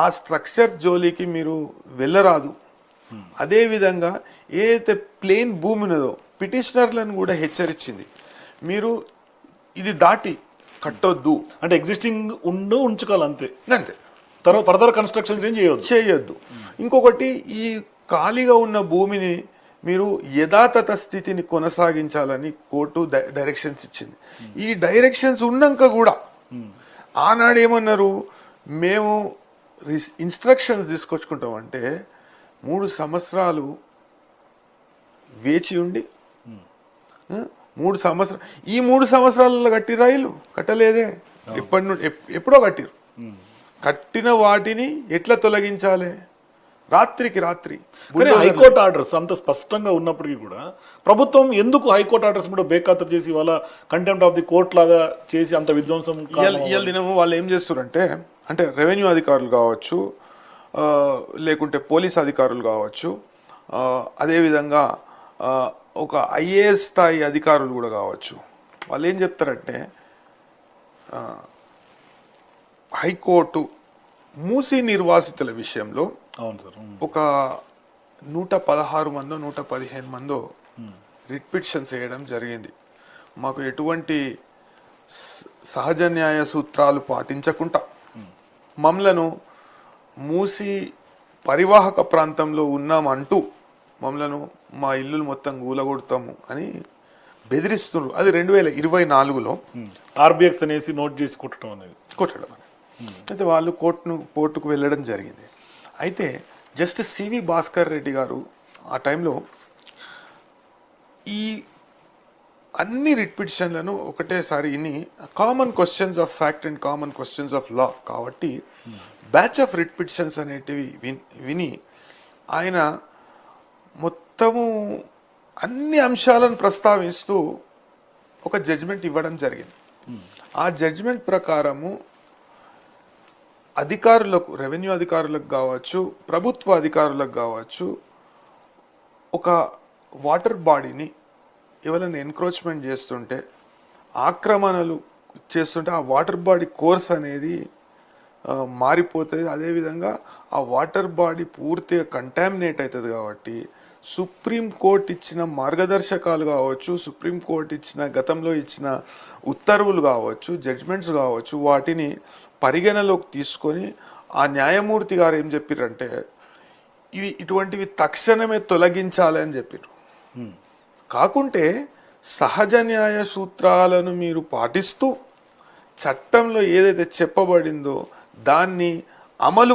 ఆ స్ట్రక్చర్ జోలికి మీరు వెళ్ళరాదు. అదేవిధంగా ఏదైతే ప్లేన్ భూమి ఉన్నదో పిటిషనర్లను కూడా హెచ్చరించింది, మీరు ఇది దాటి కట్టొద్దు అంటే ఎగ్జిస్టింగ్ ఉంచుకోవాలి అంతే. అంతే, తర్వాత ఫర్దర్ కన్స్ట్రక్షన్స్ ఏం చేయొద్దు. ఇంకొకటి, ఈ ఖాళీగా ఉన్న భూమిని మీరు యథాతథ స్థితిని కొనసాగించాలని కోర్టు డైరెక్షన్స్ ఇచ్చింది. ఈ డైరెక్షన్స్ ఉన్నాక కూడా ఆనాడు ఏమన్నారు, మేము ఇన్స్ట్రక్షన్స్ తీసుకొచ్చుకుంటామంటే 3 సంవత్సరాలు వేచి ఉండి 3 సంవత్సరాలు, ఈ 3 సంవత్సరాలలో కట్టిరా ఇల్లు? కట్టలేదే. ఎప్పుడో కట్టిరు. కట్టిన వాటిని ఎట్లా తొలగించాలి? రాత్రికి రాత్రి. హైకోర్టు ఆర్డర్స్ అంత స్పష్టంగా ఉన్నప్పటికీ కూడా ప్రభుత్వం ఎందుకు హైకోర్టు ఆర్డర్స్ కూడా బేఖాతరు చేసి వాళ్ళ కంటెంప్ట్ ఆఫ్ ది కోర్ట్ లాగా చేసి అంత విధ్వంసం? ఇవాళ దినము వాళ్ళు ఏం చేస్తారంటే, అంటే రెవెన్యూ అధికారులు కావచ్చు, లేకుంటే పోలీస్ అధికారులు కావచ్చు, అదేవిధంగా ఒక ఐఏఎస్ స్థాయి అధికారులు కూడా కావచ్చు, వాళ్ళు ఏం చెప్తారంటే, హైకోర్టు మూసీ నిర్వాసితుల విషయంలో ఒక 116 మందో 115 మందో రిట్ పిటిషన్స్ వేయడం జరిగింది. మాకు ఎటువంటి సహజ న్యాయ సూత్రాలు పాటించకుండా మమ్మలను మూసి పరివాహక ప్రాంతంలో ఉన్నామంటూ మమ్మలను మా ఇల్లులు మొత్తం గూలగొడతాము అని బెదిరిస్తున్నారు. అది 2024లో ఆర్బిఎక్స్ అనేసి నోట్ చేసి కొట్టడం. అయితే వాళ్ళు కోర్టుకు వెళ్ళడం జరిగింది. అయితే జస్టిస్ సివి భాస్కర్ రెడ్డి గారు ఆ టైంలో ఈ అన్ని రిట్ పిటిషన్లను ఒకటేసారి ఇన్ని common questions of fact and common questions of law కాబట్టి బ్యాచ్ ఆఫ్ రిట్ పిటిషన్స్ అనేటివి విని ఆయన మొత్తము అన్ని అంశాలను ప్రస్తావిస్తూ ఒక జడ్జిమెంట్ ఇవ్వడం జరిగింది. ఆ జడ్జిమెంట్ ప్రకారము అధికారులకు, రెవెన్యూ అధికారులకు కావచ్చు, ప్రభుత్వ అధికారులకు కావచ్చు, ఒక వాటర్ బాడీని ఎవరైనా ఎన్క్రోచ్మెంట్ చేస్తుంటే, ఆక్రమణలు చేస్తుంటే ఆ వాటర్ బాడీ కోర్స్ అనేది మారిపోతుంది. అదేవిధంగా ఆ వాటర్ బాడీ పూర్తిగా కంటామినేట్ అవుతుంది. కాబట్టి సుప్రీంకోర్టు ఇచ్చిన మార్గదర్శకాలు కావచ్చు, సుప్రీంకోర్టు ఇచ్చిన గతంలో ఇచ్చిన ఉత్తర్వులు కావచ్చు, జడ్జ్మెంట్స్ కావచ్చు, వాటిని పరిగణలోకి తీసుకొని ఆ న్యాయమూర్తి గారు ఏం చెప్పారంటే, ఇటువంటివి తక్షణమే తొలగించాలి అని చెప్పారు. కాకుంటే సహజ న్యాయ సూత్రాలను మీరు పాటిస్తూ చట్టంలో ఏదైతే చెప్పబడిందో దాన్ని అమలు